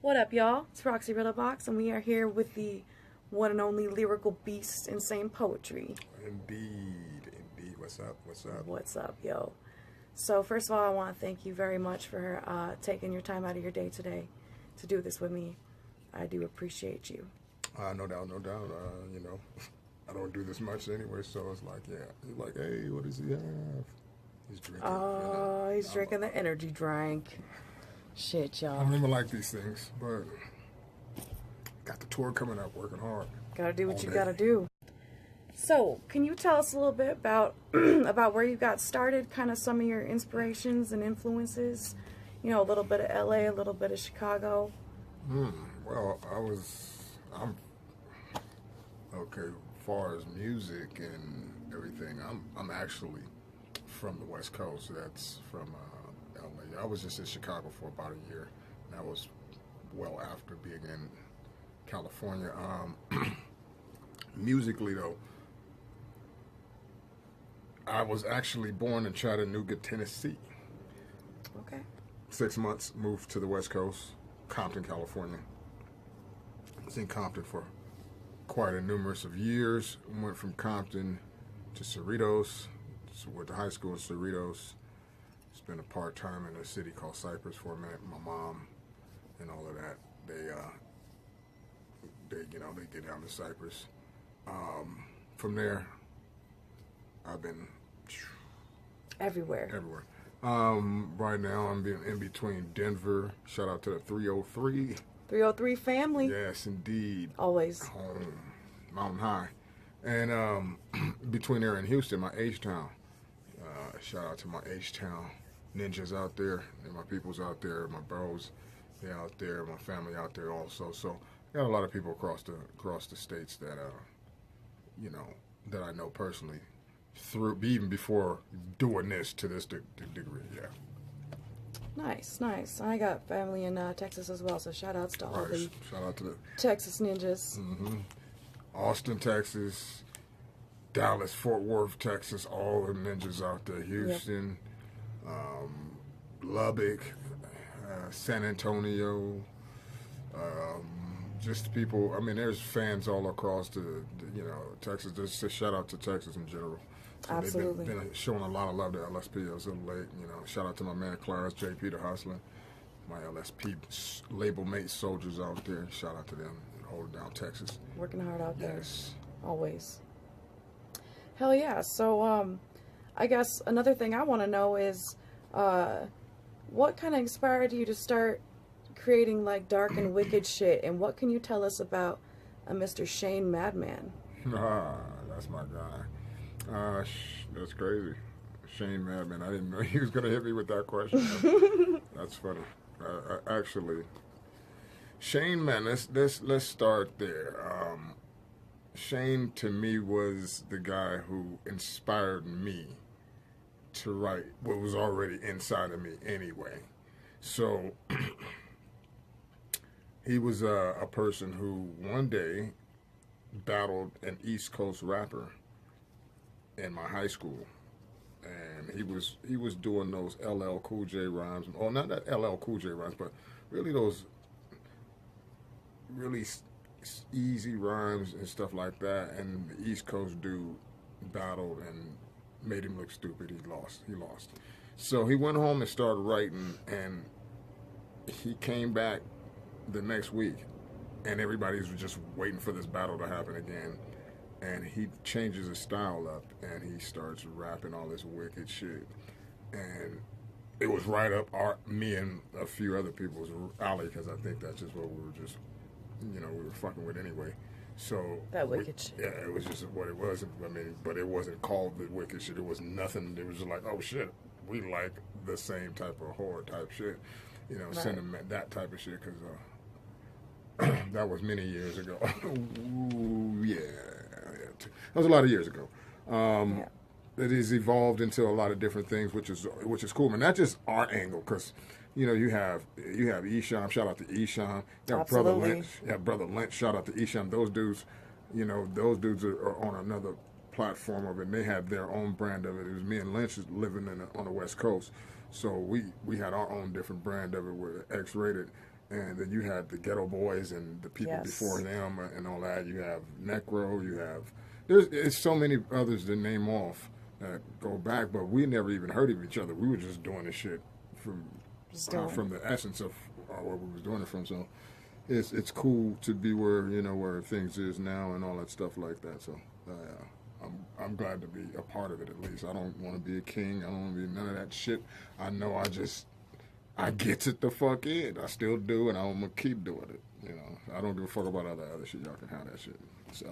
What up, y'all? It's Roxy Riddlebox, and we are here with the one and only lyrical beast, Insane Poetry. Indeed. What's up? What's up, yo? So, first of all, I want to thank you very much for taking your time out of your day today to do this with me. I do appreciate you. No doubt. You know, I don't do this much anyway, so it's like, yeah. He's like, hey, what does he have? He's drinking. Oh, he's drinking the energy drink. Shit, y'all. I don't even like these things, but got the tour coming up, working hard. Gotta do what you gotta do. So, can you tell us a little bit about about where you got started, kind of some of your inspirations and influences? You know, a little bit of LA, a little bit of Chicago. Well, I'm okay. As far as music and everything, I'm actually from the West Coast. That's from LA. I was just in Chicago for about a year. That was well after being in California. Musically, though, I was actually born in Chattanooga, Tennessee. Okay. 6 months, moved to the West Coast, Compton, California. I was in Compton for quite a numerous of years. Went from Compton to Cerritos. So went to high school in Cerritos. Spent a part-time in a city called Cypress for a minute. My mom and all of that, they get down to Cypress. From there, I've been everywhere. Right now, I'm being in between Denver. Shout out to the 303. 303 family. Yes, indeed. Always. Home, mountain high. And between there and Houston, my H-Town. Shout out to my H-Town ninjas out there, and my peoples out there, my bros, they out there, my family out there also. So got a lot of people across the states that that I know personally through even before doing this to this degree. Yeah. Nice. I got family in Texas as well, so shout outs to all the shout out to the Texas ninjas. Austin, Texas, Dallas, Fort Worth, Texas, all the ninjas out there. Houston, Lubbock, San Antonio, just people. I mean, there's fans all across Texas. Just a shout out to Texas in general. So Absolutely. They've been showing a lot of love to LSP. I was a little late. Shout out to my man Clarence, JP the Hustler, my LSP label mate soldiers out there. Shout out to them. Holding down Texas. Working hard out there. Yes. Always. Hell yeah. So, I guess another thing I want to know is, what kind of inspired you to start creating like dark and wicked shit, and what can you tell us about a Mr. Shane Madman? That's my guy. That's crazy. Shane Madman. I didn't know he was gonna hit me with that question. That's funny. Actually, Shane, man, let's start there. Shane to me was the guy who inspired me to write what was already inside of me anyway. So he was a person who one day battled an East Coast rapper in my high school, and he was doing those LL Cool J rhymes, or not that LL Cool J rhymes, but really those really easy rhymes and stuff like that. And the East Coast dude battled and made him look stupid. He lost. So he went home and started writing, and he came back the next week, and everybody was just waiting for this battle to happen again. And he changes his style up, and he starts rapping all this wicked shit. And it was right up me and a few other people's alley, because I think that's just what we were fucking with anyway. So that wicked shit. Yeah, it was just what it was. I mean, but it wasn't called the wicked shit. It was nothing. It was just like, oh shit, we like the same type of horror type shit. Right. Sentiment, that type of shit, because that was many years ago. Ooh, yeah. That was a lot of years ago. It has evolved into a lot of different things, which is cool. And not just our angle, because you have Esham. Shout out to Esham. You have Brother Lynch. Yeah, Brother Lynch. Shout out to Esham. Those dudes, those dudes are on another platform of it. And they had their own brand of it. It was me and Lynch living on the West Coast, so we had our own different brand of it with X-Rated. and then you had the Ghetto Boys and the people Yes. before them and all that. You have Necro. You have it's so many others to name off that go back, but we never even heard of each other. We were just doing this shit from the essence of where we was doing it from. So it's cool to be where things is now and all that stuff like that. So I'm glad to be a part of it at least. I don't want to be a king. I don't want to be none of that shit. I know I gets it the fuck in. I still do, and I'm gonna keep doing it. I don't give a fuck about other shit. Y'all can have that shit. So,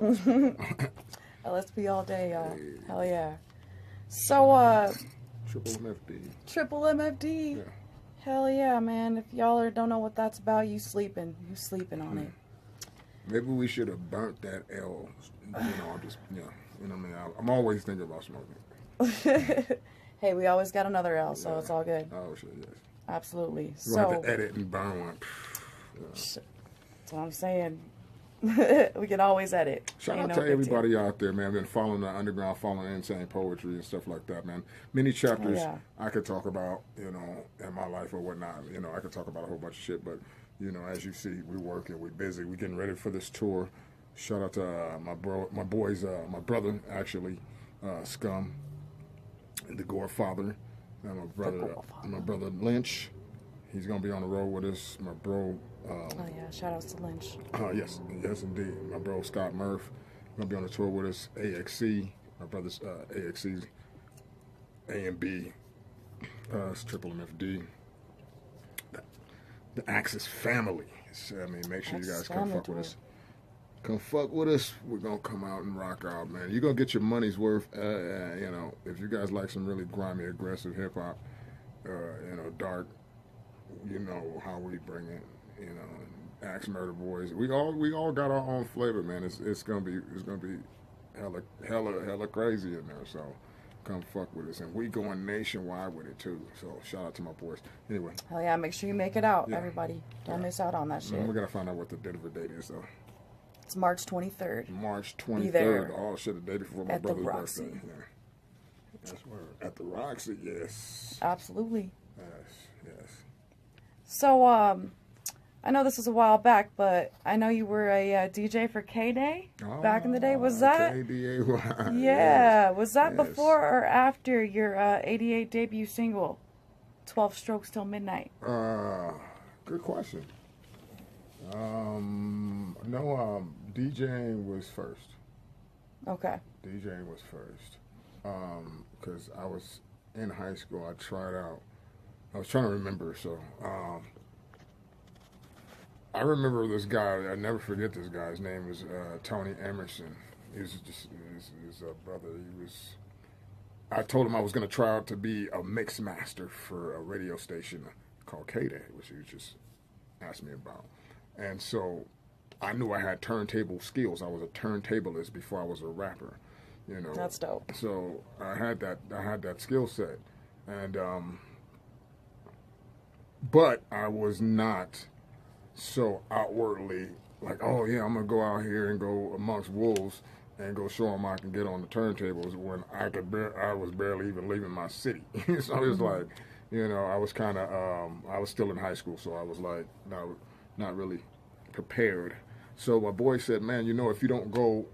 LSP all day, y'all. Hey. Hell yeah. So, Triple MFD. Triple MFD. Yeah. Hell yeah, man. If y'all don't know what that's about, you sleeping on it. Maybe we should have burnt that L. I'm just, what I mean? I'm always thinking about smoking. Hey, we always got another L, so it's all good. Oh, shit, yes. Absolutely. We'll have to edit and burn one. That's what I'm saying. We can always edit. Shout out to everybody out there, man. Been following the underground, following Insane Poetry and stuff like that, man. Many chapters I could talk about, in my life or whatnot. I could talk about a whole bunch of shit, but, as you see, we're working, we're busy, we're getting ready for this tour. Shout out to my brother, actually, Scum, and the Gore Father, and my brother Lynch. He's gonna be on the road with us. My bro. Shout outs to Lynch. Yes, indeed. My bro Scott Murph gonna be on the tour with us. AXC, my brother's AXC, A and B, it's Triple MFD. The Axis family. Make sure you guys come fuck with us. Come fuck with us. We're gonna come out and rock out, man. You're gonna get your money's worth. If you guys like some really grimy, aggressive hip hop, dark, how we bring it. Axe Murder Boys. We all got our own flavor, man. It's gonna be hella crazy in there. So come fuck with us, and we going nationwide with it too. So shout out to my boys. Anyway. Hell yeah! Make sure you make it out, everybody. Don't miss out on that shit. We gotta find out what the Denver date is, though. It's March 23rd. March 23rd. Be there. Oh shit! The day before my brother's birthday. Yeah. That's where at the Roxy. Yes. Absolutely. Yes. So I know this was a while back, but I know you were a DJ for K-Day back in the day. Was that? KDAY. Yeah. Was that before or after your 88 debut single, 12 Strokes Till Midnight? Good question. No, DJing was first. Okay. DJing was first. Because I was in high school. I tried out. I was trying to remember, so... I remember this guy. I never forget this guy. His name was Tony Emerson. He was just his brother. I told him I was going to try out to be a mix master for a radio station called K-Day, which he just asked me about. And so I knew I had turntable skills. I was a turntablist before I was a rapper. That's dope. So I had that skill set, and but I was not so outwardly like, oh yeah, I'm gonna go out here and go amongst wolves and go show them I can get on the turntables when I was barely even leaving my city. So it was like, I was kind of I was still in high school, so I was like not really prepared. So my boy said, man, if you don't go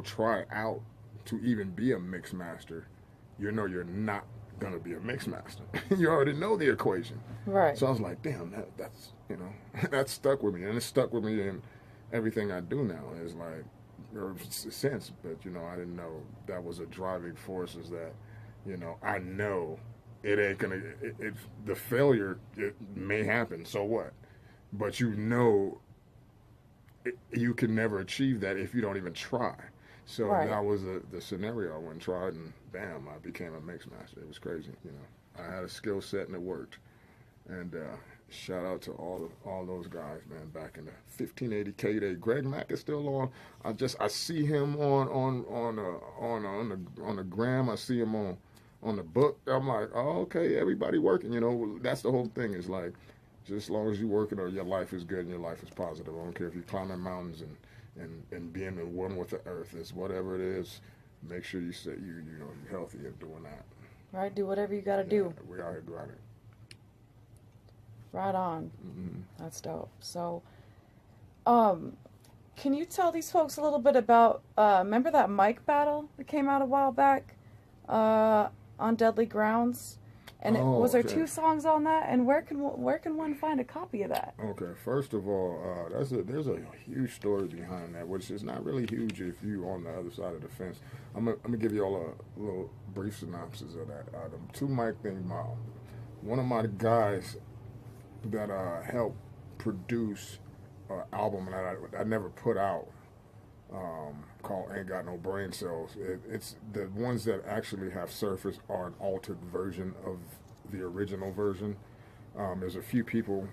try out to even be a mix master, you're not gonna be a mix master. You already know the equation, right? So I was like, damn, that's that stuck with me, and it stuck with me in everything I do now. It's like, or since, but I didn't know that was a driving force. Is that I know it ain't gonna. The failure, it may happen. So what? But you can never achieve that if you don't even try. So that was the scenario. I went and tried, and bam, I became a mix master. It was crazy, I had a skill set, and it worked. And shout out to all those guys, man. Back in the 1580 K-Day, Greg Mack is still on. I see him on the gram. I see him on the book. I'm like, oh, okay, everybody working. That's the whole thing. Is like, just as long as you're working, or your life is good and your life is positive. I don't care if you're climbing mountains and being in one with the earth, is whatever it is. Make sure you say you're healthy and doing that. Right, do whatever you got to do. We out here grinding. Right on. Mm-hmm. That's dope. So, can you tell these folks a little bit about, remember that mic battle that came out a while back on Deadly Grounds? And was there 2 songs on that? And where can one find a copy of that? Okay, first of all, there's a huge story behind that, which is not really huge if you're on the other side of the fence. I'm gonna give you all a little brief synopsis of that. The 2 mic thing, one of my guys that helped produce an album that I never put out, called Ain't Got No Brain Cells. It's the ones that actually have surfaced are an altered version of the original version. There's a few people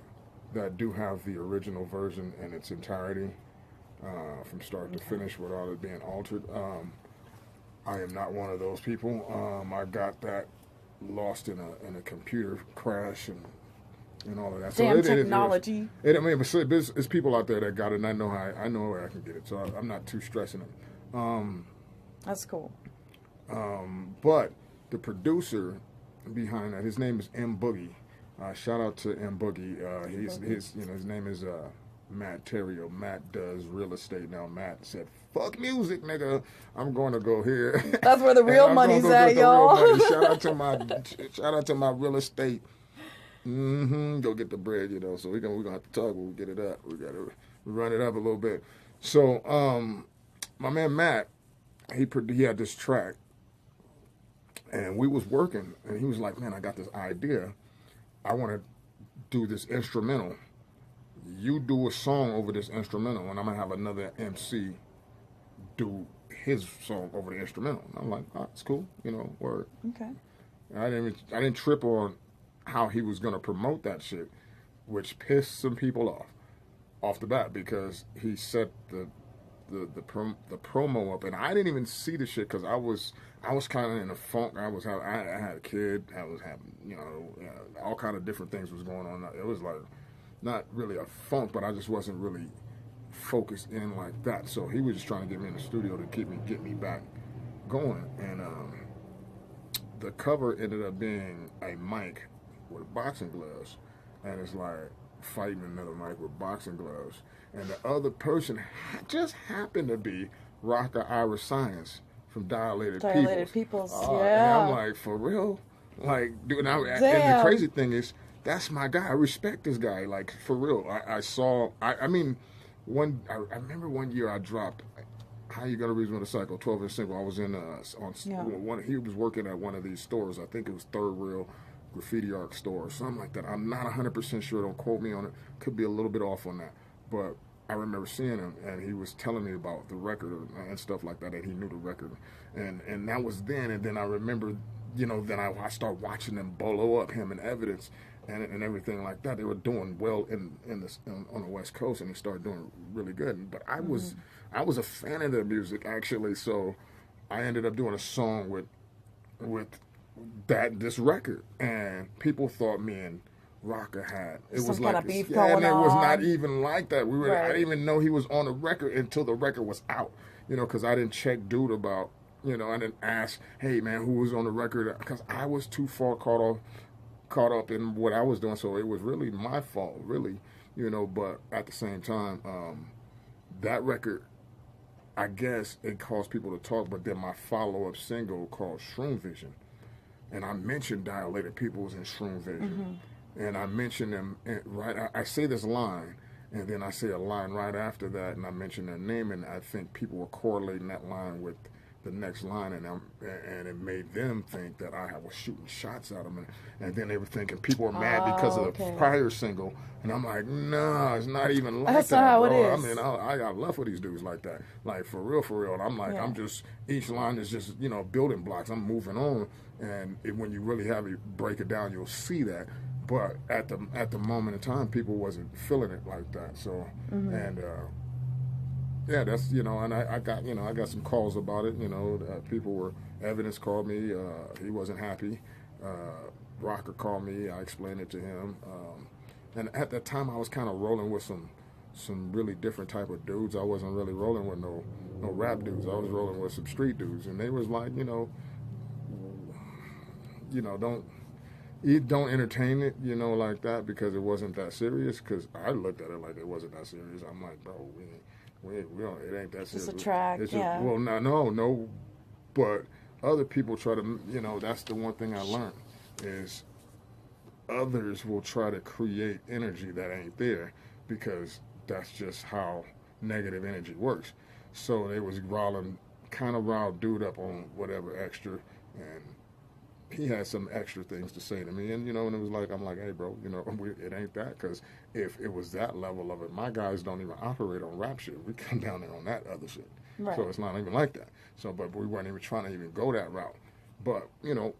that do have the original version in its entirety, from start to finish without it being altered. I am not one of those people. I got that lost in a computer crash and all of that. Damn technology. It's people out there that got it, and I know where I can get it, so I'm not too stressing them. That's cool. But the producer behind that, his name is M Boogie. Shout out to M Boogie. His name is Matt Terrio. Matt does real estate now. Matt said, "Fuck music, nigga. I'm going to go here." That's where the real money's at, y'all. Shout out to my real estate. Go get the bread, So we're gonna have to talk when we get it up. We gotta run it up a little bit. So my man Matt, he had this track, and we was working, and he was like, "Man, I got this idea. I want to do this instrumental. You do a song over this instrumental, and I'm gonna have another MC do his song over the instrumental." And I'm like, "Oh, it's cool, word." Okay. I didn't trip on how he was gonna promote that shit, which pissed some people off the bat, because he set the promo up, and I didn't even see the shit because I was kind of in a funk. I had a kid. I was having all kind of different things was going on. It was like not really a funk, but I just wasn't really focused in like that. So he was just trying to get me in the studio to get me back going, and the cover ended up being a mic with boxing gloves, and it's like fighting another mic with boxing gloves, and the other person just happened to be Rocker Irish Science from Dilated Peoples. Yeah. And I'm like, for real? Like, dude, and the crazy thing is, that's my guy. I respect this guy, like, for real. I remember one year I dropped How You Gonna Reason with a Cycle, 12-inch single. I was in he was working at one of these stores. I think it was Third Rail Graffiti Art Store or something like that. I'm not 100% sure. Don't quote me on it. Could be a little bit off on that. But I remember seeing him, and he was telling me about the record and stuff like that, and he knew the record. And that was then. And then I remember, then I started watching them blow up, him and Evidence and everything like that. They were doing well on the West Coast, and he started doing really good. But I was a fan of their music, actually, so I ended up doing a song with this record, and people thought me and Rocker had some kind of beef going on. It was not even like that. I didn't even know he was on the record until the record was out, because I didn't check dude about, I didn't ask, hey man, who was on the record, because I was too far caught up in what I was doing, so it was really my fault, really, but at the same time, that record, I guess it caused people to talk, but then my follow-up single called Shroom Vision, and I mentioned Dilated Peoples in Shroom Vision, and I mentioned them I say this line, and then I say a line right after that, and I mention their name, and I think people were correlating that line with the next line, and it made them think that I was shooting shots at them, and then they were thinking people were mad because of the prior single, and I'm like, nah, it's not even like That's that, not how bro. it is. I mean, I got love for these dudes like that, like for real, and I'm like, I'm just, each line is just, building blocks. I'm moving on, and when you really have it break it down, you'll see that. But at the moment in time, people wasn't feeling it like that. So, and yeah, that's and I got some calls about it. Evidence called me. He wasn't happy. Rocker called me. I explained it to him. And at that time, I was kind of rolling with some really different type of dudes. I wasn't really rolling with no rap dudes. I was rolling with some street dudes, and they was like, don't. you don't entertain it, you know, like that because it wasn't that serious. Because I looked at it like it wasn't that serious. I'm like, bro, we don't, it ain't that serious. Just a track, It's yeah. Well, no, but other people try to, you know, that's the one thing I learned is others will try to create energy that ain't there because that's just how negative energy works. So they was kind of riled dude up on whatever extra, and he had some extra things to say to me, and you know, and it was like, I'm like, hey, bro, you know, it ain't that, because if it was that level of it, my guys don't even operate on rap shit. We come down there on that other shit, Right. so it's not even like that. So, but we weren't even trying to even go that route. But you know,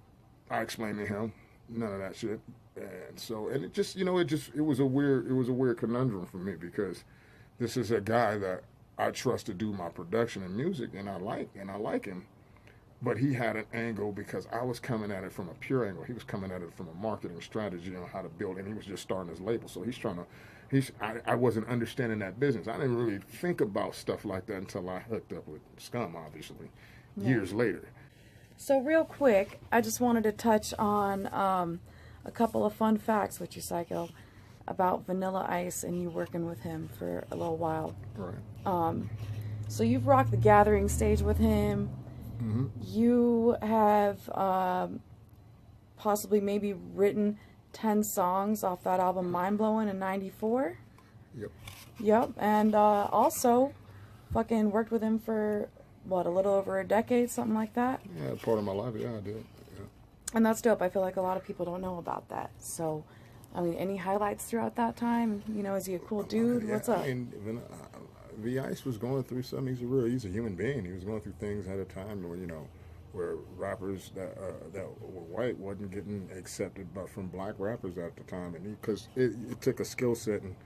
I explained to him none of that shit, and so, and it just, you know, it was a weird conundrum for me because this is a guy that I trust to do my production and music, and I like him. But he had an angle because I was coming at it from a pure angle. He was coming at it from a marketing strategy on how to build, and he was just starting his label. So I wasn't understanding that business. I didn't really think about stuff like that until I hooked up with Scum, obviously, years later. So real quick, I just wanted to touch on a couple of fun facts with you, Psycho, about Vanilla Ice and you working with him for a little while. Right. So you've rocked the Gathering stage with him. Mm-hmm. You have possibly maybe written 10 songs off that album Mind Blowing in '94. Yep. And also fucking worked with him for, what, a little over a decade, something like that? Yeah, part of my life, yeah, I did. Yeah. And that's dope. I feel like a lot of people don't know about that. So, I mean, any highlights throughout that time? You know, is he a cool dude? Yeah, What's up? I mean, V Ice was going through something. He's a human being. He was going through things at a time where, you know, where rappers that were white wasn't getting accepted, but from black rappers at the time, and because it took a skill set and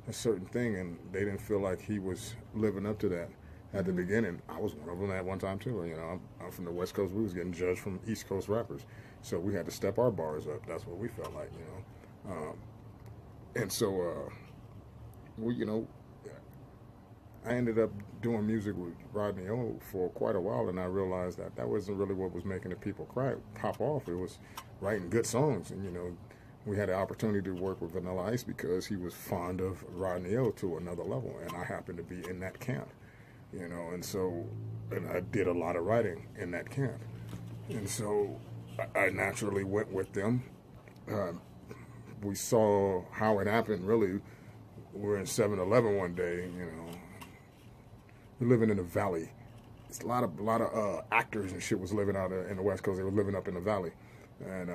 a certain thing, and they didn't feel like he was living up to that at the beginning. I was one of them at one time too. You know, I'm from the West Coast. We was getting judged from East Coast rappers, so we had to step our bars up. That's what we felt like, you know, and so we, you know. I ended up doing music with Rodney O for quite a while, and I realized that wasn't really what was making the people pop off. It was writing good songs, and you know, we had the opportunity to work with Vanilla Ice because he was fond of Rodney O to another level, and I happened to be in that camp, you know, and so, and I did a lot of writing in that camp, and so I naturally went with them. We saw how it happened. Really, we were in 7-Eleven one day, you know. We're living in the valley. It's a lot of actors and shit was living out in the West Coast. They were living up in the valley, and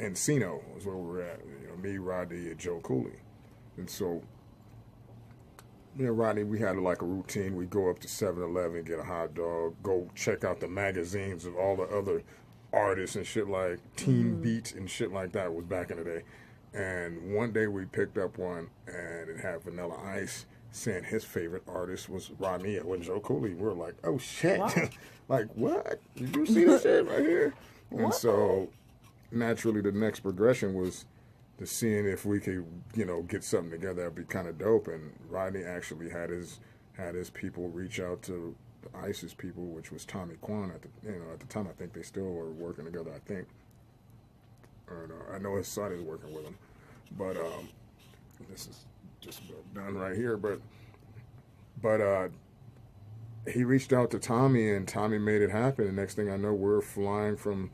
Encino was where we were at. You know, me, Rodney, and Joe Cooley, and so me and Rodney, we had like a routine. We go up to 7-Eleven, get a hot dog, go check out the magazines of all the other artists and shit like Teen Beats and shit like that was back in the day. And one day we picked up one, and it had Vanilla Ice saying his favorite artist was Rodney and Joe Cooley. We were like, oh shit. Wow. Like, what? Did you see this shit right here? What? And so naturally the next progression was to seeing if we could, you know, get something together that'd be kind of dope. And Rodney actually had his people reach out to the ISIS people, which was Tommy Kwan at the time. I think they still were working together, I think. And I know his son is working with him. But this is just done right here, but he reached out to Tommy, and Tommy made it happen. And next thing I know, we're flying from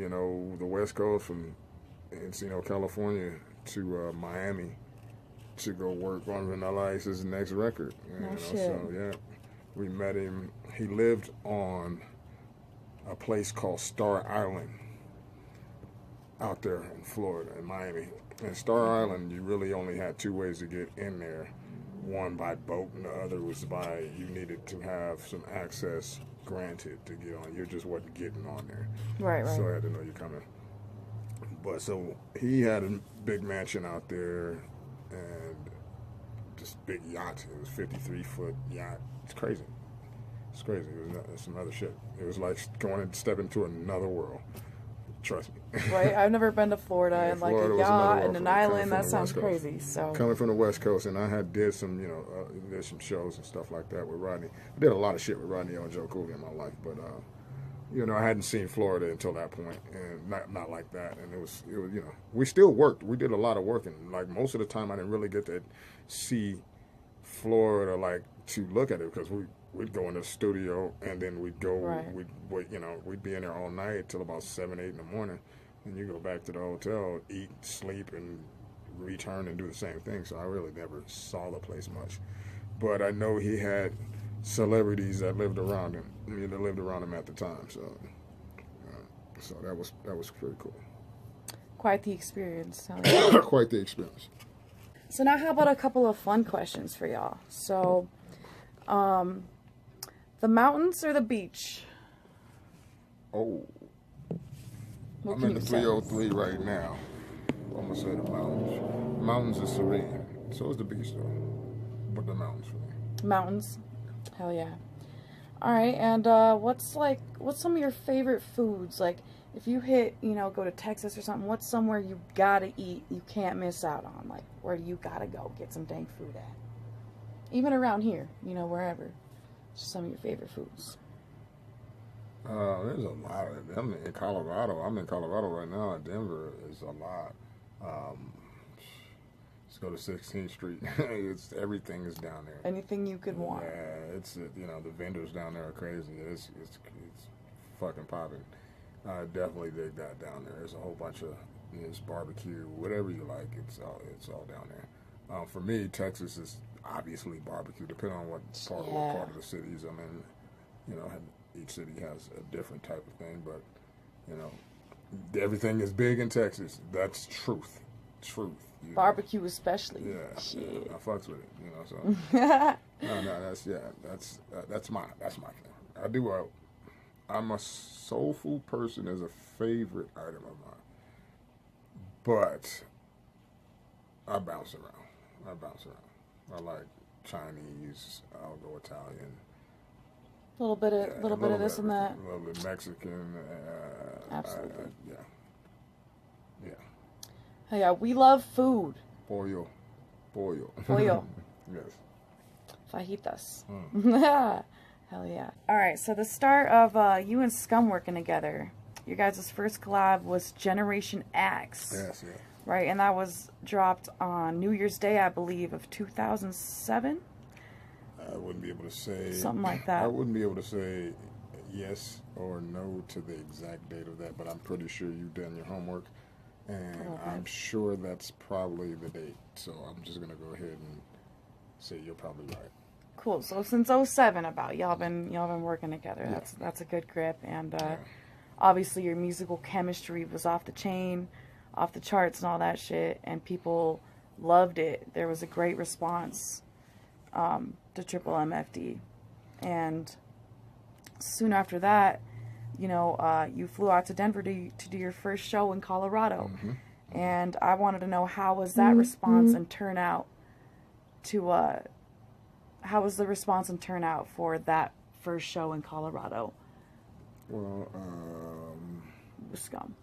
you know, the West Coast, from Encino, California, to Miami to go work on Vanilla Ice's next record. You know? So yeah, we met him. He lived on a place called Star Island out there in Florida, in Miami. And Star Island, you really only had two ways to get in there. One by boat, and the other was by, you needed to have some access granted to get on. You just wasn't getting on there. Right. So I had to know you're coming. But so he had a big mansion out there, and this big yacht. It was 53-foot yacht. It's crazy. It's crazy. It was some other shit. It was like going and stepping into another world. Trust me. Right. I've never been to Florida, and like Florida a yacht and an island. That sounds crazy. So coming from the West Coast, and I did some, you know, did some shows and stuff like that with Rodney. I did a lot of shit with Rodney and Joe Cooley in my life, but You know, I hadn't seen Florida until that point, and not like that. And it was you know, we still worked. We did a lot of work, and like most of the time, I didn't really get to see Florida like to look at it because we'd go in the studio and then we'd go Right. we'd you know, we'd be in there all night till about 7, 8 in the morning, and you go back to the hotel, eat, sleep, and return and do the same thing. So I really never saw the place much, but I know he had celebrities that lived around him. I mean, that lived around him at the time. So that was pretty cool. Quite the experience. Hell yeah. Quite the experience. So now how about a couple of fun questions for y'all? So, the mountains or the beach? Oh, What I'm can in the you say? 303 right now. I'm gonna say the mountains. Mountains are serene. So is the beach though, but the mountains for me. Mountains. Hell yeah. All right, and what's some of your favorite foods? Like, if you go to Texas or something, what's somewhere you gotta eat, you can't miss out on? Like, where you gotta go get some dang food at? Even around here, wherever. Just some of your favorite foods. There's a lot of them in Colorado. I'm in Colorado right now. Denver is a lot. Let's go to 16th Street. Everything is down there. Anything you could want. Yeah, it's the vendors down there are crazy. It's fucking popping. I definitely dig that down there. There's a whole bunch of it's barbecue, whatever you like. It's all down there. For me, Texas is obviously barbecue, depending on what part of the cities I'm in. Each city has a different type of thing, but everything is big in Texas. That's truth. Barbecue especially. Yeah, Shit. I fucks with it. So that's my thing. I'm a soul food person as a favorite item of mine, but I bounce around. I like Chinese. I'll go Italian. A little bit of this and that. A little bit Mexican. Absolutely. Yeah. Hey, yeah, we love food. Pollo. Yes. Fajitas. Hell yeah. Alright, so the start of you and Scum working together. Your guys' first collab was Generation X. Yes, yeah. Right, and that was dropped on New Year's Day, I believe, of 2007? I wouldn't be able to say... Something like that. I wouldn't be able to say yes or no to the exact date of that, but I'm pretty sure you've done your homework. And I'm sure that's probably the date. So I'm just going to go ahead and say you're probably right. Cool. So since 07 about y'all been working together. Yeah. That's a good grip, and obviously your musical chemistry was off the chain, off the charts and all that shit, and people loved it. There was a great response to Triple MFD, and soon after that, you flew out to Denver to do your first show in Colorado, and I wanted to know how was that response and turnout to how was the response and turnout for that first show in Colorado? Well, With Scum.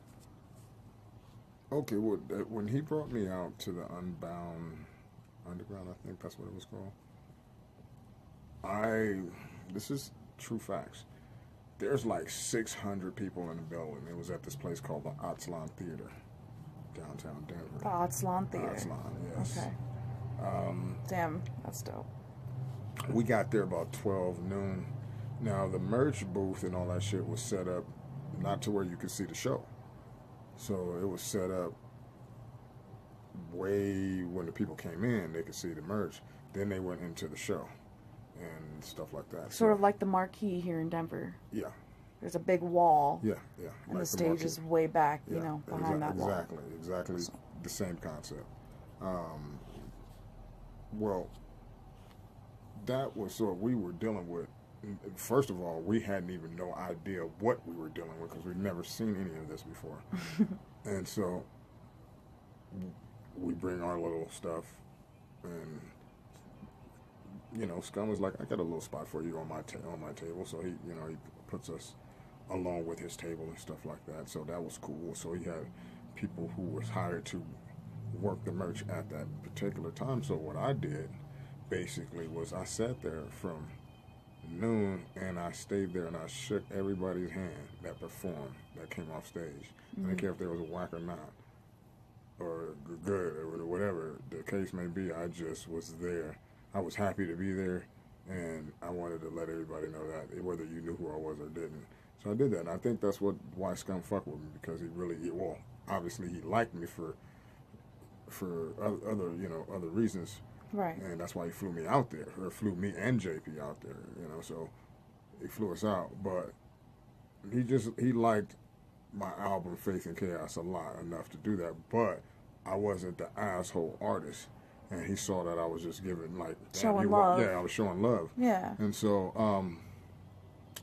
Okay, well, when he brought me out to the Unbound Underground, I think that's what it was called. This is true facts. There's like 600 people in the building. It was at this place called the Atzlan Theater, downtown Denver. The Atzlan Theater. Atzlan, yes. Okay. Damn, that's dope. We got there about 12 noon. Now, the merch booth and all that shit was set up not to where you could see the show. So it was set up way when the people came in, they could see the merch. Then they went into the show and stuff like that. Sort of like the marquee here in Denver. Yeah. There's a big wall. Yeah. And like the stage is way back, behind that wall. Exactly the same concept. Well, that was what we were dealing with. First of all, we hadn't even no idea what we were dealing with because we'd never seen any of this before. And so we bring our little stuff, and Scum was like, "I got a little spot for you on my table." So he puts us along with his table and stuff like that. So that was cool. So he had people who was hired to work the merch at that particular time. So what I did basically was I sat there from noon, and I stayed there and I shook everybody's hand that performed, that came off stage. I didn't care if they was whack or not, or good or whatever the case may be. I just was there. I was happy to be there, and I wanted to let everybody know that, whether you knew who I was or didn't. So I did that, and I think that's why Scum fucked with me, because he really, well, obviously he liked me for other, other reasons. Right. And that's why he flew me out there, or flew me and JP out there, so he flew us out. But he liked my album Faith and Chaos a lot, enough to do that. But I wasn't the asshole artist, and he saw that I was just giving, like, showing love. Yeah, I was showing love. Yeah. And so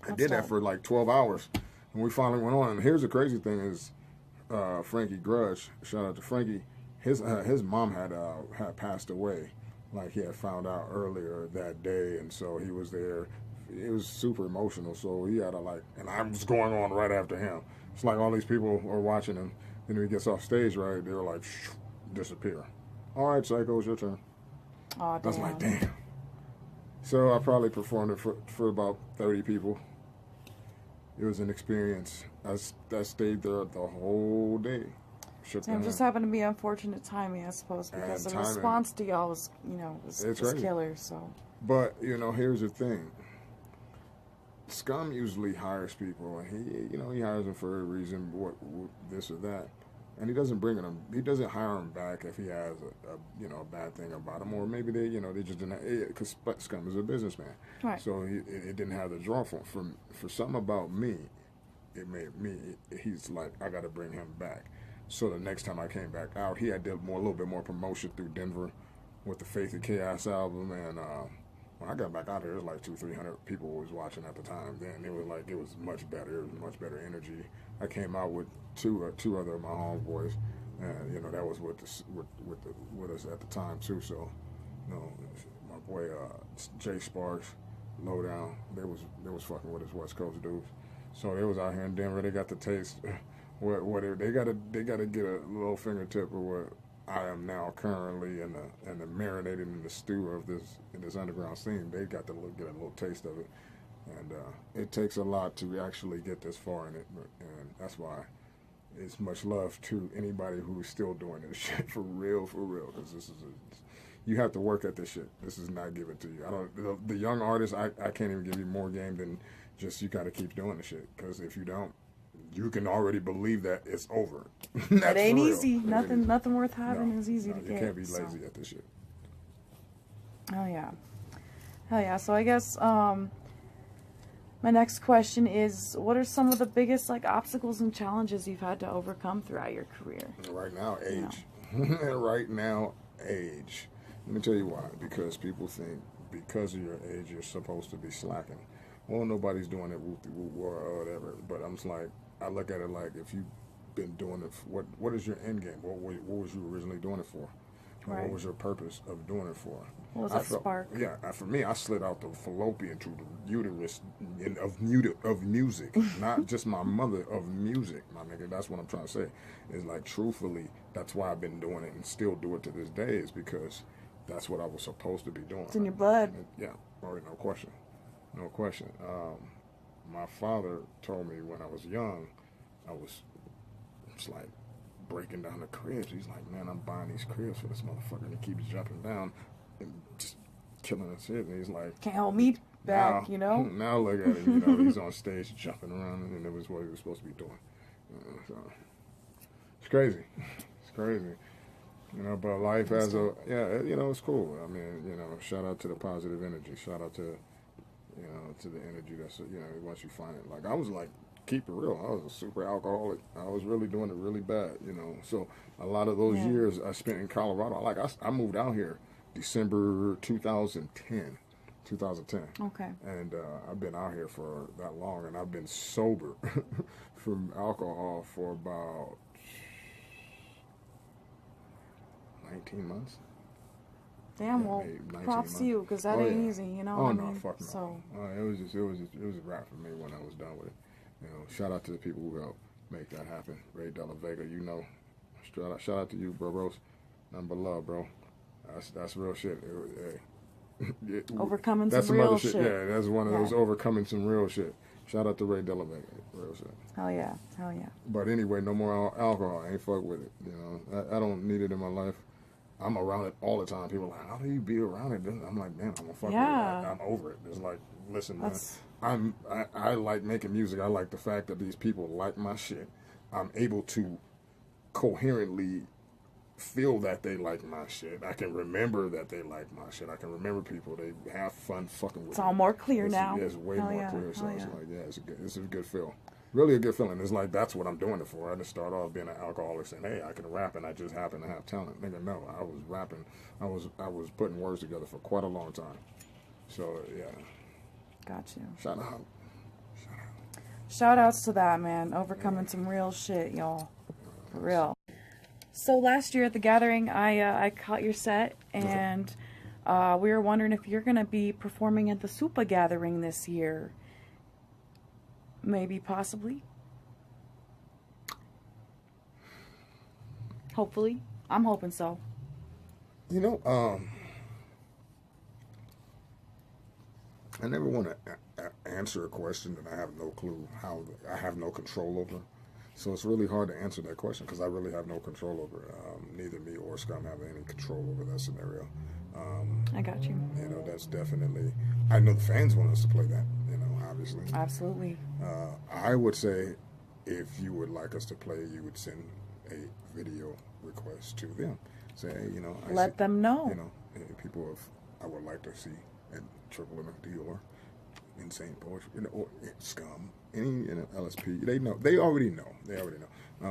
I did that for like 12 hours, and we finally went on. And here's the crazy thing is, Frankie Grudge, shout out to Frankie, his mom had passed away. Like, he had found out earlier that day, and so he was there. It was super emotional, so he had and I was going on right after him. It's like all these people are watching him, and when he gets off stage, right, they were like, disappear. All right, Psycho, it's your turn. Oh, damn. I was like, damn. So I probably performed it for about 30 people. It was an experience. I stayed there the whole day. It just happened to be unfortunate timing, I suppose, because the response to y'all was, was killer. So, but here's the thing. Scum usually hires people, and he hires them for a reason, what this or that, and he doesn't bring them. He doesn't hire them back if he has a bad thing about him, or maybe they just didn't, because Scum is a businessman, right? So it didn't have the draw for him. For something about me, it made me. He's like, I got to bring him back. So the next time I came back out, he had did a little bit more promotion through Denver with the Faith and Chaos album, and when I got back out there, it was like 200-300 people was watching at the time. Then it was much better. It was much better energy. I came out with two other of my homeboys, and that was with us at the time too. So, my boy Jay Sparks, Lowdown, they was fucking with us West Coast dudes. So they was out here in Denver. They got the taste. They gotta get a little fingertip of what I am now currently and the marinated in the stew of this underground scene. They got to get a little taste of it, and it takes a lot to actually get this far in it, and that's why it's much love to anybody who's still doing this shit for real, because you have to work at this shit. This is not given to you. The young artists, I can't even give you more game than just you got to keep doing the shit, because if you don't, you can already believe that it's over. It ain't easy. Nothing worth having is easy to get. You can't be lazy at this shit. Oh yeah, hell yeah. So I guess my next question is, what are some of the biggest obstacles and challenges you've had to overcome throughout your career? Right now, age. Right now, age. Let me tell you why. Because people think because of your age you're supposed to be slacking. Well, nobody's doing it or whatever. But I'm just like, I look at it like, if you've been doing it, what is your end game? What was you originally doing it for? Right. What was your purpose of doing it for? What was that spark? Yeah, for me, I slid out the fallopian to the uterus of music, not just my mother, of music, my nigga. That's what I'm trying to say. Is like, truthfully, that's why I've been doing it and still do it to this day, is because that's what I was supposed to be doing. It's in your blood. Yeah, already, no question. No question. My father told me when I was young, I was just like breaking down the cribs. He's like, man, I'm buying these cribs for this motherfucker, and he keeps jumping down and just killing us shit. And he's like, can't hold me back, Now look at him, he's on stage jumping around, and it was what he was supposed to be doing. So it's crazy. It's crazy. But life has it's cool. I mean, shout out to the positive energy. Shout out to to the energy that's, once you find it. Like, I was like, keep it real, I was a super alcoholic. I was really doing it really bad, So a lot of those years I spent in Colorado, I moved out here December 2010. Okay. And I've been out here for that long, and I've been sober from alcohol for about 19 months. Damn, well, props to you, because that ain't easy, Oh, no, fuck no. So. It was a wrap for me when I was done with it. Shout out to the people who helped make that happen. Ray Della Vega, shout out to you, bro. Nothing but love, bro. That's real shit. Overcoming that's some some other real shit. shit. Yeah, that's one of those overcoming some real shit. Shout out to Ray Dillon, real shit. Hell yeah, hell yeah. But anyway, no more alcohol. I ain't fuck with it. You know, I don't need it in my life. I'm around it all the time. People are like, how do you be around it? I'm like, man, I'm gonna fuck with it. I'm over it. It's like, listen, man, I like making music. I like the fact that these people like my shit. I'm able to coherently feel that they like my shit. I can remember that they like my shit. I can remember people. They have fun fucking with It's all more clear now. It's way Hell more yeah. clear. So Hell it's yeah. like, yeah, it's a good feel. Really a good feeling. It's like, that's what I'm doing it for. I didn't start off being an alcoholic saying, hey, I can rap and I just happen to have talent. Nigga, no. I was rapping. I was putting words together for quite a long time. So, yeah. Got you. Shout out. Shout outs to that, man. Overcoming some real shit, y'all. For real. So last year at the gathering, I caught your set, and we were wondering if you're going to be performing at the Supa gathering this year. Maybe, possibly. Hopefully. I'm hoping so. You know, I never want to answer a question that I have no clue how, I have no control over. So it's really hard to answer that question because I really have no control over it. Neither me or Scum have any control over that scenario. I got you. You know, that's definitely, I know the fans want us to play that, you know, obviously. Absolutely. I would say if you would like us to play, you would send a video request to them. Say, hey, you know, Let them know. You know, people I would like to see at Triple MFD or Insane Poetry, you know, or Scum, any LSP. They know. They already know.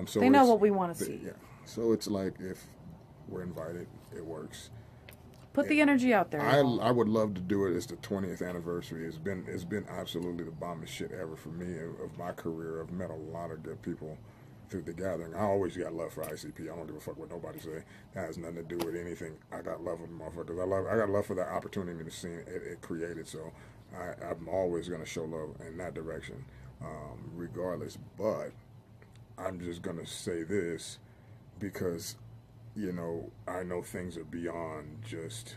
So they know what we want to see. Yeah. So it's like if we're invited, it works. Put the energy out there. I would love to do it. It's the 20th anniversary. It's been absolutely the bombest shit ever for me of my career. I've met a lot of good people through the gathering. I always got love for ICP. I don't give a fuck what nobody say. That has nothing to do with anything. I got love for the motherfuckers. I got love for the opportunity to see it created. So I'm always gonna show love in that direction, regardless. But I'm just gonna say this because, you know, I know things are beyond just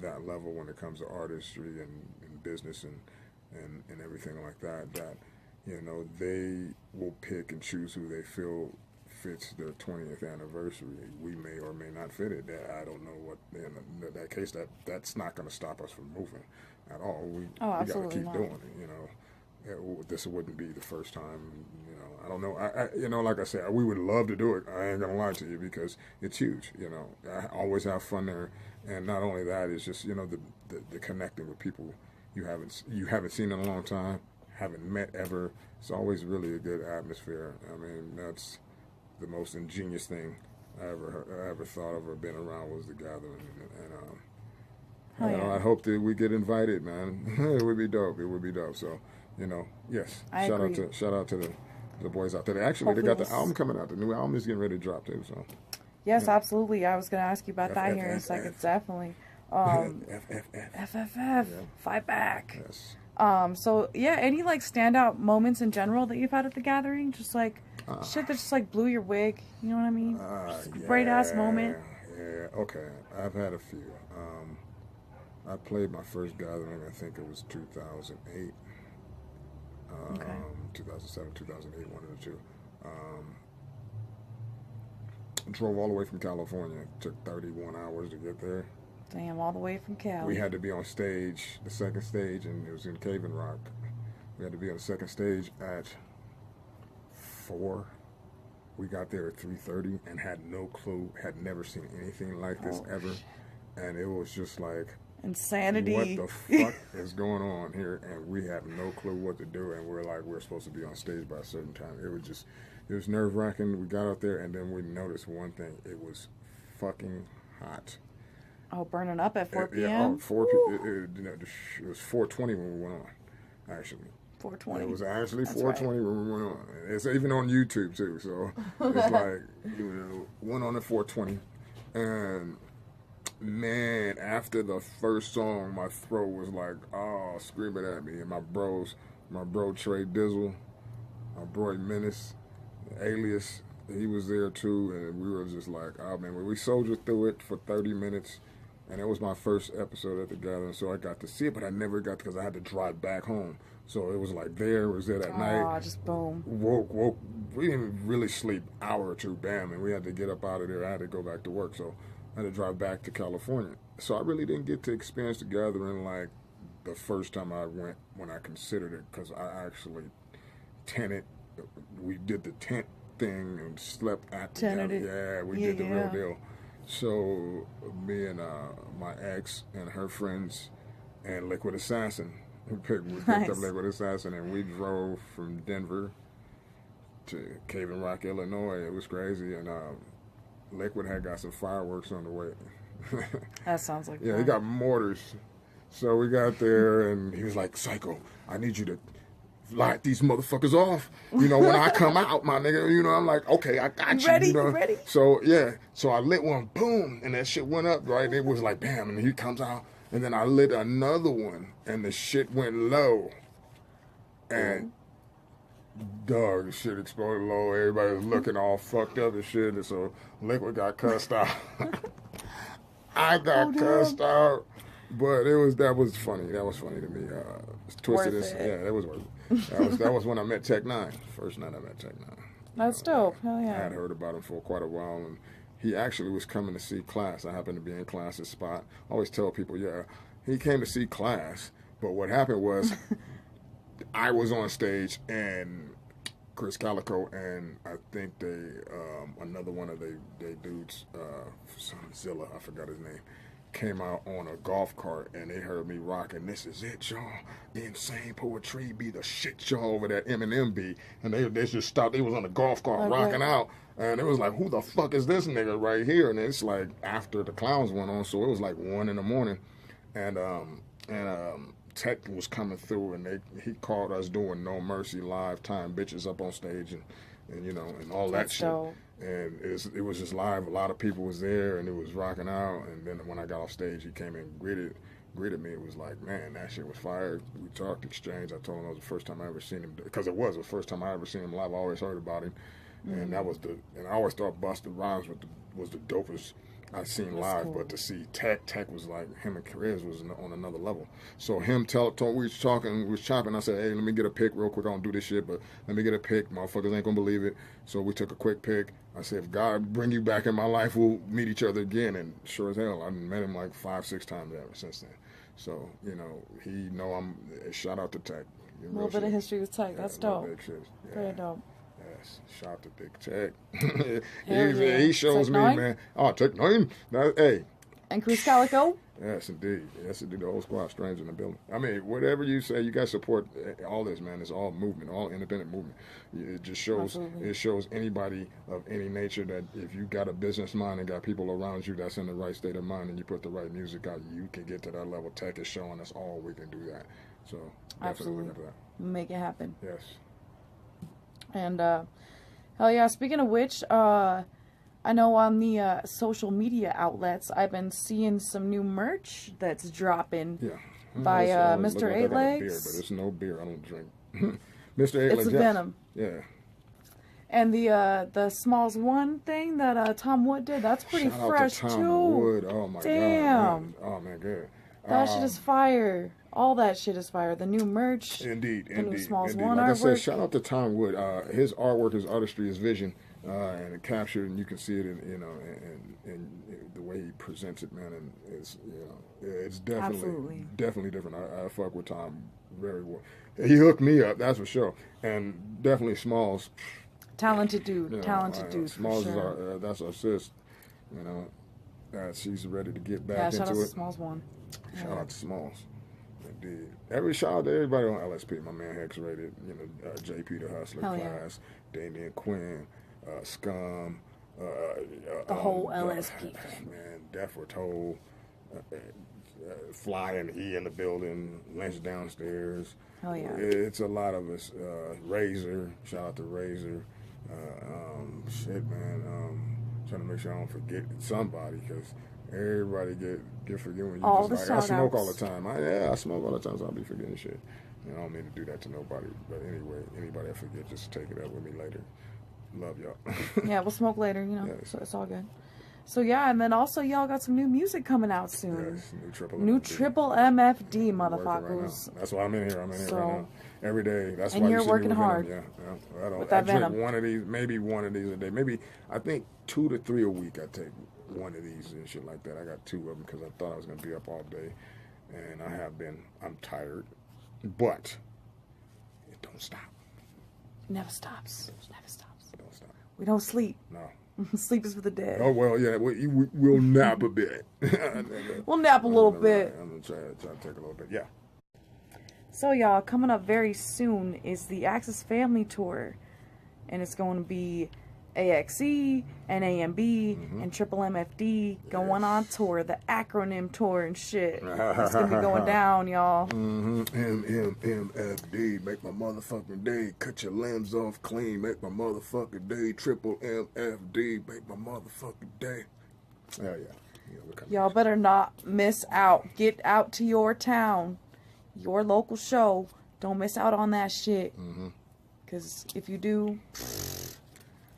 that level when it comes to artistry and business and everything like that. That, you know, they will pick and choose who they feel fits their 20th anniversary. We may or may not fit it. I don't know what, in that case, that's not going to stop us from moving at all. We got to keep doing it, you know. This wouldn't be the first time, you know. I don't know. I you know, like I said, we would love to do it. I ain't gonna lie to you because it's huge. You know, I always have fun there, and not only that, it's just, you know, the connecting with people you haven't seen in a long time, haven't met ever. It's always really a good atmosphere. I mean, that's the most ingenious thing I ever thought of or been around was the gathering, and you know, I hope that we get invited, man. It would be dope. It would be dope. So, you know, yes. Shout out to the boys out there. Actually, they got the album coming out. The new album is getting ready to drop too. So. Yes, absolutely. I was going to ask you about that here in a second. Definitely. FFF. Fight back. Yes. So yeah, any like standout moments in general that you've had at the gathering? Just like shit that just like blew your wig. You know what I mean? Just a great ass moment. Yeah. Okay. I've had a few. I played my first gathering. I think it was 2008. 2007, 2008, one of the two. Drove all the way from California. It took 31 hours to get there. Damn, all the way from Cali. We had to be on stage, the second stage, and it was in Cave and Rock. We had to be on the second stage at 4. We got there at 3:30 and had no clue, had never seen anything like this ever. And it was just like, insanity. What the fuck is going on here? And we have no clue what to do. And we're supposed to be on stage by a certain time. It was nerve wracking. We got out there and then we noticed one thing. It was fucking hot. Oh, burning up at 4 p.m.? Yeah, 4 p.m. It was 4:20 when we went on, actually. 4:20. It was actually 4:20 when we went on. It's even on YouTube, too. So it's like, you know, went on at 4:20. And, man, after the first song, my throat was like, screaming at me. And my bro Trey Dizzle, my boy Menace, Alias, he was there, too. And we were just like, oh, man, we soldiered through it for 30 minutes. and it was my first episode at the gathering, so I got to see it, but I never got because I had to drive back home. So it was like there, was there that night. Just boom. Woke. We didn't really sleep hour or two, bam, and we had to get up out of there. I had to go back to work, so I had to drive back to California. So I really didn't get to experience the gathering like the first time I went when I considered it, because I actually tented. We did the tent thing and slept at the gathering. Yeah, we did the real deal. So me and my ex and her friends and Liquid Assassin, we picked up Liquid Assassin, and we drove from Denver to Cave and Rock, Illinois. It was crazy, and Liquid had got some fireworks on the way. That sounds like yeah, fun. he got mortars. So we got there, and he was like, "Psycho, I need you to light these motherfuckers off. You know, when I come out, my nigga." You know, I'm like, "Okay, I got you." Ready, you know? ready. So yeah, so I lit one, boom, and that shit went up. Right, it was like bam, and he comes out, and then I lit another one, and the shit went low, and. Dog, shit exploded low. Everybody was looking all fucked up and shit. And so Liquid got cussed out. I got cussed out. But that was funny. That was funny to me. Twisted. Yeah, that was worth it. That was when I met Tech Nine. First night I met Tech Nine. That's dope. Hell yeah. I had heard about him for quite a while, and he actually was coming to see Class. I happened to be in Class's spot. I always tell people, yeah, he came to see Class. But what happened was I was on stage, and Chris Calico and I think they another one of they dudes, some Zilla, I forgot his name, came out on a golf cart, and they heard me rocking "This Is It, Y'all." Insane poetry be the shit, y'all, over that Eminem beat, and they just stopped. They was on the golf cart rocking out, and it was like, who the fuck is this nigga right here? And it's like after the clowns went on, so it was like 1 a.m, and Tech was coming through, and he called us doing No Mercy live, tying bitches up on stage, and you know, and all that shit. Dope. And it was just live. A lot of people was there, and it was rocking out. And then when I got off stage, he came and greeted me. It was like, man, that shit was fire. We talked, exchanged. I told him it was the first time I ever seen him, because it was the first time I ever seen him live. I always heard about him, and I always thought Busta Rhymes was the dopest I seen live. Cool. But to see Tech was like, him and Chris was on another level. So him we was talking, we was chopping. I said, hey, let me get a pic real quick. I don't do this shit, but let me get a pic. Motherfuckers ain't gonna believe it. So we took a quick pic. I said, if God bring you back in my life, we'll meet each other again. And sure as hell, I met him like 5-6 times ever since then. So, you know, shout out to Tech. A little bit of history with Tech. That's dope. Big shit. Yeah. Very dope. Yes, shout out to Big Tech. He shows me, man. Oh, Tech Nine. Hey. And Chris Calico. Yes, indeed. The whole squad, strange in the building. I mean, whatever you say, you guys support all this, man. It's all movement, all independent movement. It just shows. Absolutely. It shows anybody of any nature that if you got a business mind and got people around you that's in the right state of mind, and you put the right music out, you can get to that level. Tech is showing us all we can do that. So definitely look at that. Make it happen. Yes. And hell yeah! Speaking of which, I know on the social media outlets, I've been seeing some new merch that's dropping. Yeah. By Mr. Eight Legs. Beer, but it's no beer. I don't drink. Mr. Eight Legs. It's Venom. Yeah. And the Smalls One thing that Tom Wood did, that's pretty fresh Shout out to too. Tom Wood. Oh my Damn. God. Oh man, good. That shit is fire. All that shit is fire. The new merch. Indeed. New Smalls One like artwork. I said, shout out to Tom Wood. His artwork, his artistry, his vision, and it captured, and you can see it in in the way he presents it, man. And it's definitely different. I fuck with Tom very well. He hooked me up, that's for sure. And definitely Smalls. Talented dude. Talented dude. Smalls for sure. is that's our sis. You know, she's ready to get back into it. Shout out to Smalls One. Shout out to Smalls. Indeed. Shout out to everybody on LSP. My man Hex Rated, JP the Hustler, Class, Damian Quinn, Scum, the whole LSP. Man, Death Were Told, Fly and E in the building, Lynch downstairs. Hell yeah. It's a lot of us. Razor, shout out to Razor. Shit, man. Trying to make sure I don't forget somebody, because everybody get forgiven. All just the like, I smoke all the time. I smoke all the time, so I'll be forgetting shit. I don't mean to do that to nobody. But anyway, anybody I forget, just take it up with me later. Love y'all. Yeah, we'll smoke later, so it's all good. So yeah, and then also y'all got some new music coming out soon. Yes, New triple MFD, Working right motherfuckers. now. That's why I'm in here. I'm in here So- right now. Every day. That's And why you're you see me working with hard. Venom. Yeah. I with I that drink Venom. one of these, maybe one of these a day. Maybe, I think 2 to 3 a week I take one of these and shit like that. I got 2 of them because I thought I was going to be up all day. And I have been. I'm tired. But it don't stop. Never stops. Never stops. It don't stop. We don't sleep. No. Sleep is for the dead. Oh, well, yeah, we'll nap a bit. We'll nap a little bit. I'm going to try to take a little bit. Yeah. So y'all, coming up very soon is the Axis Family Tour. And it's going to be AXE and AMB and Triple MFD going on tour, the acronym tour and shit. It's going to be going down, y'all. MMMFD, make my motherfucking day. Cut your limbs off clean, make my motherfucking day. Triple MFD, make my motherfucking day. Hell yeah. Y'all better not miss out. Get out to your town, your local show. Don't miss out on that shit. Because if you do...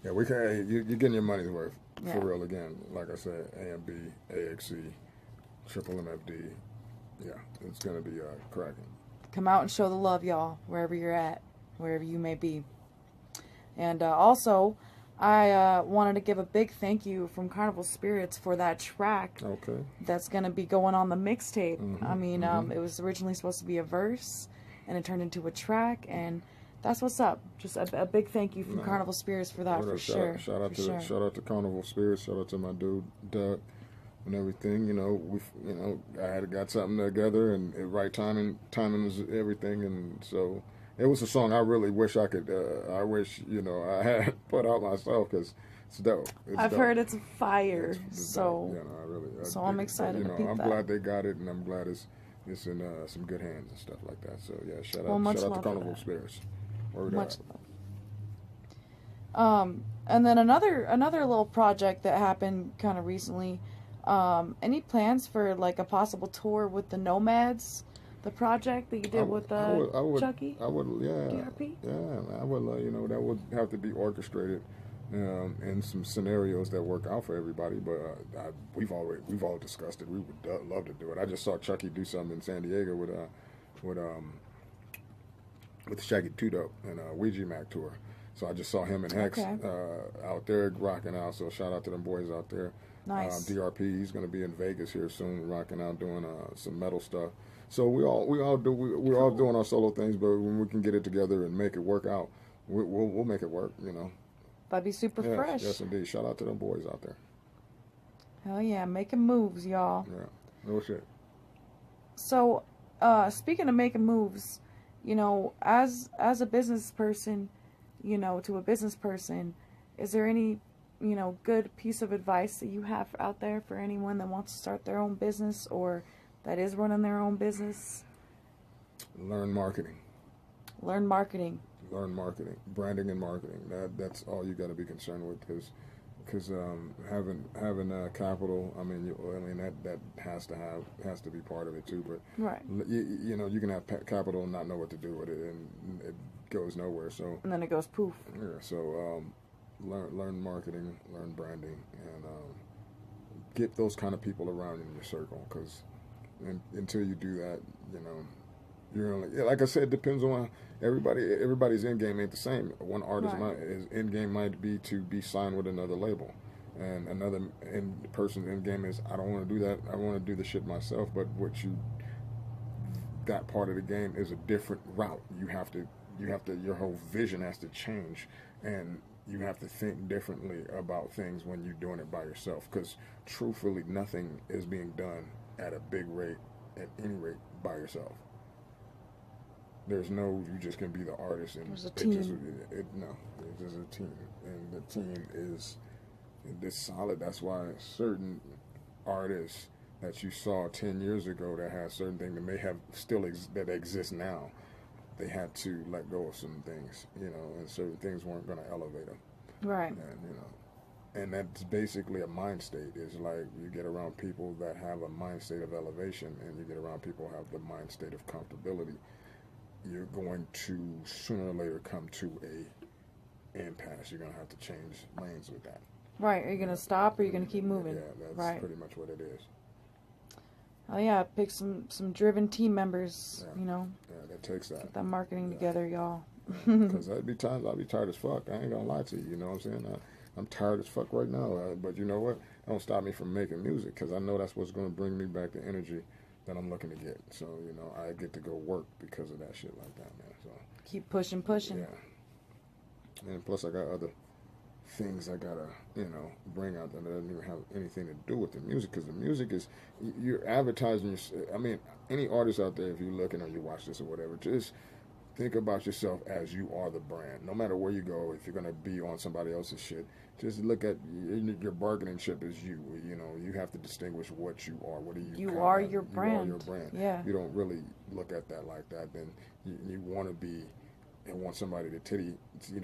Yeah, we can. You're getting your money's worth Yeah. for real again. Like I said, AMB, AXE, Triple MFD. Yeah, it's gonna be cracking. Come out and show the love, y'all, wherever you're at, wherever you may be. And also, I wanted to give a big thank you from CarnivalSpirits for that track Okay. that's going to be going on the mixtape. I mean, it was originally supposed to be a verse, and it turned into a track, and that's what's up. Just a big thank you from CarnivalSpirits for that, for sure. Shout out to CarnivalSpirits. Shout out to my dude Doug and everything. I had got something together, and at right timing is everything, and so it was a song I really wish I could. I wish I had put out myself because it's dope. I've heard it's fire, It's so dope. so I'm excited to peep I'm that. glad they got it, and I'm glad it's in some good hands and stuff like that. So yeah, shout out much to love for that. CarnivalSpirits. Much love. And then another little project that happened kind of recently. Any plans for like a possible tour with the Nomads, the project that you did with Chucky? I would, yeah. DRP? Yeah, I would. That would have to be orchestrated in some scenarios that work out for everybody. But we've all discussed it. We would love to do it. I just saw Chucky do something in San Diego with Shaggy 2 Dope and Ouija Mac tour. So I just saw him and Hex out there rocking out. So shout out to them boys out there. Nice. DRP, he's going to be in Vegas here soon, rocking out doing some metal stuff. So we're all doing our solo things, but when we can get it together and make it work out, we'll make it work. That'd be super fresh. Yes, indeed. Shout out to them boys out there. Hell yeah, making moves, y'all. Yeah, no shit. So, speaking of making moves, as a business person, to a business person, is there any, good piece of advice that you have out there for anyone that wants to start their own business or that is running their own business? Learn marketing. Learn marketing. Learn marketing, branding and marketing. That's all you got to be concerned with, because having capital. That has to be part of it too. But right, you can have capital and not know what to do with it, and it goes nowhere. So and then it goes poof. Yeah. So learn marketing, learn branding, and get those kind of people around in your circle. Because until you do that, you're only, like I said, it depends on everybody's end game ain't the same. One artist his end game might be to be signed with another label, and another person's end game is I don't want to do that. I want to do the shit myself. But that part of the game is a different route. You have to your whole vision has to change, and you have to think differently about things when you're doing it by yourself. Because truthfully, nothing is being done at a big rate, at any rate, by yourself. There's no, you just can be the artist, and there's a team. It's just a team, and the team is solid. That's why certain artists that you saw 10 years ago that had certain things that may have still that exist now, they had to let go of some things, and certain things weren't going to elevate them. Right. And that's basically a mind state. It's like you get around people that have a mind state of elevation, and you get around people who have the mind state of comfortability. You're going to sooner or later come to a impasse. You're going to have to change lanes with that. Right. Are you gonna stop or are you gonna keep moving? Yeah, that's right. pretty much what it is. Oh yeah, pick some driven team members. Yeah. You know. Yeah, that takes that. Get that marketing together, y'all. Because there'd be times I'll be tired as fuck. I ain't gonna lie to you. You know what I'm saying? I'm tired as fuck right now. But you know what? Don't stop me from making music because I know that's what's gonna bring me back the energy that I'm looking to get. So you know, I get to go work because of that shit like that, man. So keep pushing. Yeah. And plus, I got other things I gotta, bring out that doesn't even have anything to do with the music. Because the music is, you're advertising. I mean, any artist out there, if you're looking or you watch this or whatever, just think about yourself as you are the brand. No matter where you go, if you're gonna be on somebody else's shit, just look at your bargaining chip as you. You know, you have to distinguish what you are. What are you? You are your brand. You are your brand. Yeah. You don't really look at that like that. Then you want to be. And want somebody to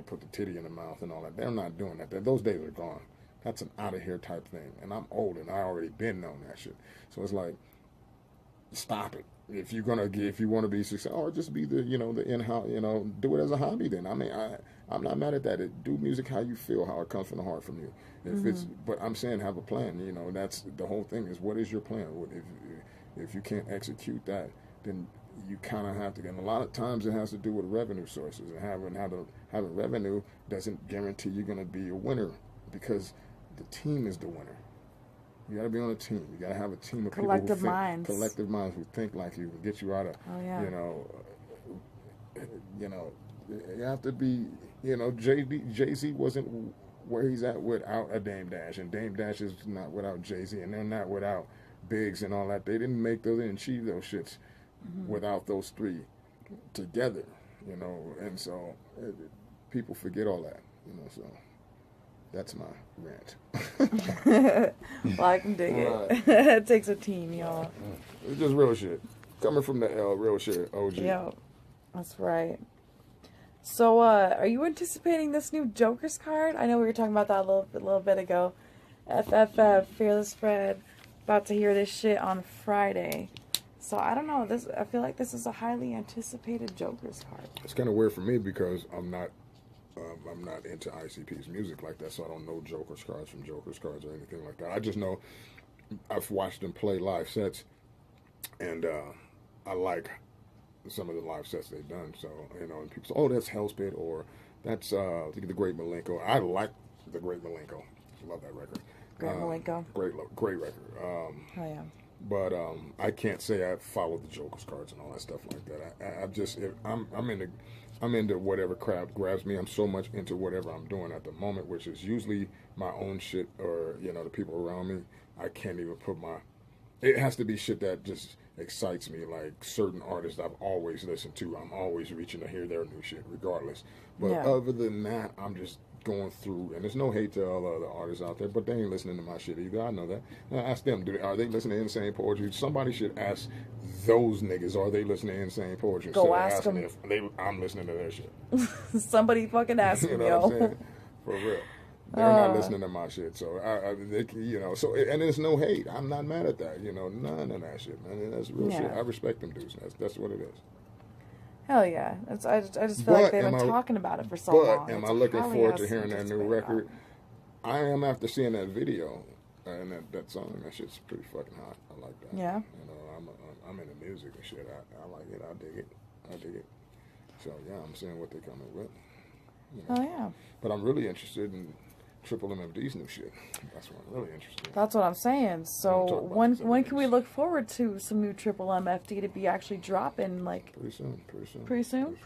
put the titty in the mouth and all that. They're not doing that. Those days are gone. That's an out of here type thing. And I'm old and I already been on that shit. So it's like, stop it. If you want to be successful, or just be the in-house, do it as a hobby. Then I mean, I'm not mad at that. Do music how you feel, how it comes from the heart from you. But I'm saying have a plan. You know, that's the whole thing. Is what is your plan? If you can't execute that, then you kind of have to, and a lot of times it has to do with revenue sources, and having revenue doesn't guarantee you're going to be a winner, because the team is the winner. You got to be on a team. You got to have a team of collective minds who think like you, and get you out of, you have to be, Jay-Z wasn't where he's at without a Dame Dash, and Dame Dash is not without Jay-Z, and they're not without Biggs and all that. They didn't achieve those shits without those three together, and so people forget all that, so that's my rant. Well, I can dig it. It takes a team, y'all. It's just real shit. Coming from the L, real shit, OG. Yeah, that's right. So, are you anticipating this new Joker's card? I know we were talking about that a little bit ago. FFF, Fearless Fred, about to hear this shit on Friday. So I don't know. I feel like this is a highly anticipated Joker's card. It's kind of weird for me because I'm not into ICP's music like that, so I don't know Joker's cards from Joker's cards or anything like that. I just know I've watched them play live sets, and I like some of the live sets they've done. So and people say, "Oh, that's Hellspit," or "That's the Great Malenko." I like the Great Malenko. Love that record. Great Malenko. Great record. Oh yeah. But I can't say I follow the Joker's cards and all that stuff like that. I'm into whatever crap grabs me. I'm so much into whatever I'm doing at the moment, which is usually my own shit or the people around me. I can't even put it has to be shit that just excites me, like certain artists I've always listened to. I'm always reaching to hear their new shit regardless. But other than that, I'm just going through, and there's no hate to all the other artists out there, but they ain't listening to my shit either. I know that. Now, ask them, are they listening to Insane Poetry? Somebody should ask those niggas, are they listening to Insane Poetry? Go ask them if I'm listening to their shit. Somebody fucking ask them, what I'm saying? For real. They're not listening to my shit, so and there's no hate. I'm not mad at that, none of that shit, man. That's real shit. I respect them dudes. That's what it is. Hell yeah. I just feel like they've been talking about it for so long. But am I looking forward to hearing that new record? I am, after seeing that video and that song. That shit's pretty fucking hot. I like that. Yeah. I'm into music and shit. I like it. I dig it. So yeah, I'm seeing what they're coming with. Oh yeah. But I'm really interested in Triple MFD's new shit. That's what I'm really interested in. That's what I'm saying. So when can we look forward to some new Triple MFD to be actually dropping? Like pretty soon.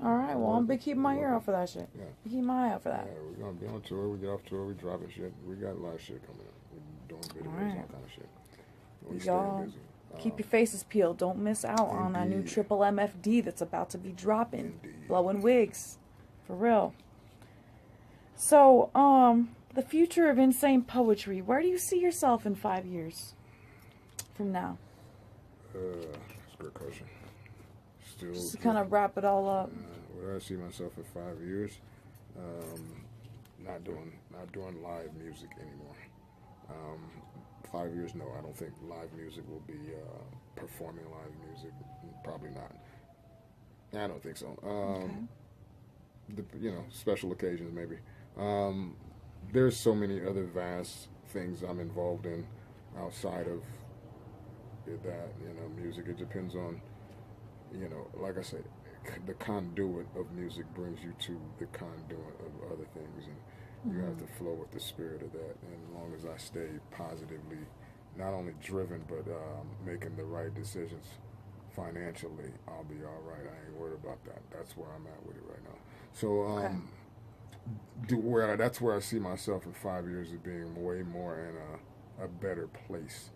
All right. Well, I'm be keeping my ear out for that shit. Yeah. Be keeping my eye out for that. Yeah, we're gonna be on tour. We get off tour. We dropping shit. We got a lot of shit coming up. We're doing videos, all kind of shit. We Y'all, busy. keep your faces peeled. Don't miss out on that new Triple MFD that's about to be dropping. Indeed. Blowing wigs, for real. So, the future of Insane Poetry. Where do you see yourself in 5 years from now? That's a good question. Still, just to kind of wrap it all up. Where do I see myself in 5 years? Not doing live music anymore. 5 years, no. I don't think live music will be performing live music. Probably not. I don't think so. Okay. Special occasions maybe. there's so many other vast things I'm involved in outside of that, music. It depends on, like I said, the conduit of music brings you to the conduit of other things, and you have to flow with the spirit of that. And as long as I stay positively, not only driven, but making the right decisions financially, I'll be all right. I ain't worried about that. That's where I'm at with it right now. So, that's where I see myself in 5 years of being way more in a better place.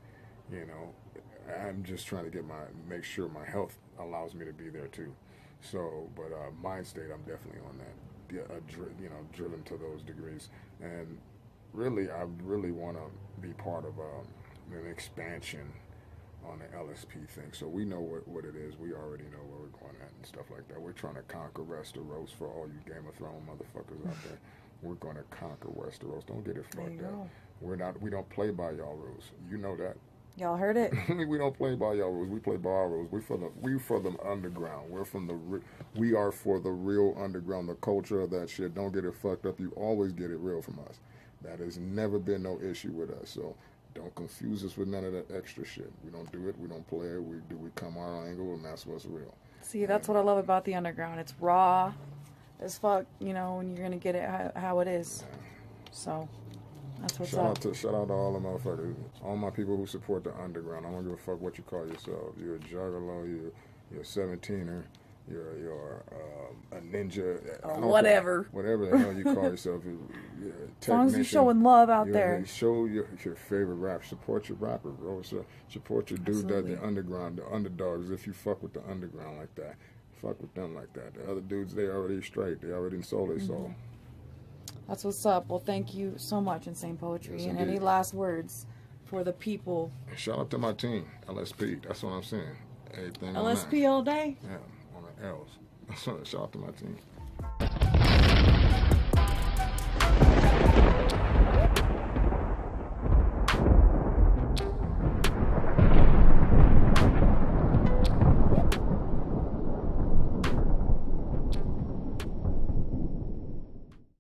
I'm just trying to make sure my health allows me to be there too. So, but mind state, I'm definitely on that. Driven to those degrees, and really, I really want to be part of an expansion on the LSP thing. So we know what it is. We already know where we're going at and stuff like that. We're trying to conquer Westeros for all you Game of Thrones motherfuckers out there. We're going to conquer Westeros. Don't get it fucked up. We don't play by y'all rules. You know that. Y'all heard it. We don't play by y'all rules. We play by our rules. We for the underground. We are for the real underground. The culture of that shit. Don't get it fucked up. You always get it real from us. That has never been no issue with us. So don't confuse us with none of that extra shit. We don't do it. We don't play it. We come our angle, and that's what's real. See, that's what I love about the underground. It's raw as fuck, and you're gonna get it how it is. Yeah. So that's what's Shout up. Shout out to all the motherfuckers, all my people who support the underground. I don't give a fuck what you call yourself. You're a juggalo, you're a 17er, you're a ninja. Whatever. Whatever the hell you call yourself. You're as long as you're showing love out there. Show your favorite rap. Support your rapper, bro. So support your dude that the underground, the underdogs. If you fuck with the underground like that, fuck with them like that. The other dudes, they already straight. They already sold their soul. That's what's up. Well, thank you so much, Insane Poetry. Yes, and indeed. any last words for the people? Shout out to my team, LSP. That's what I'm saying. Everything LSP all day? Yeah, on the L's. Shout out to my team.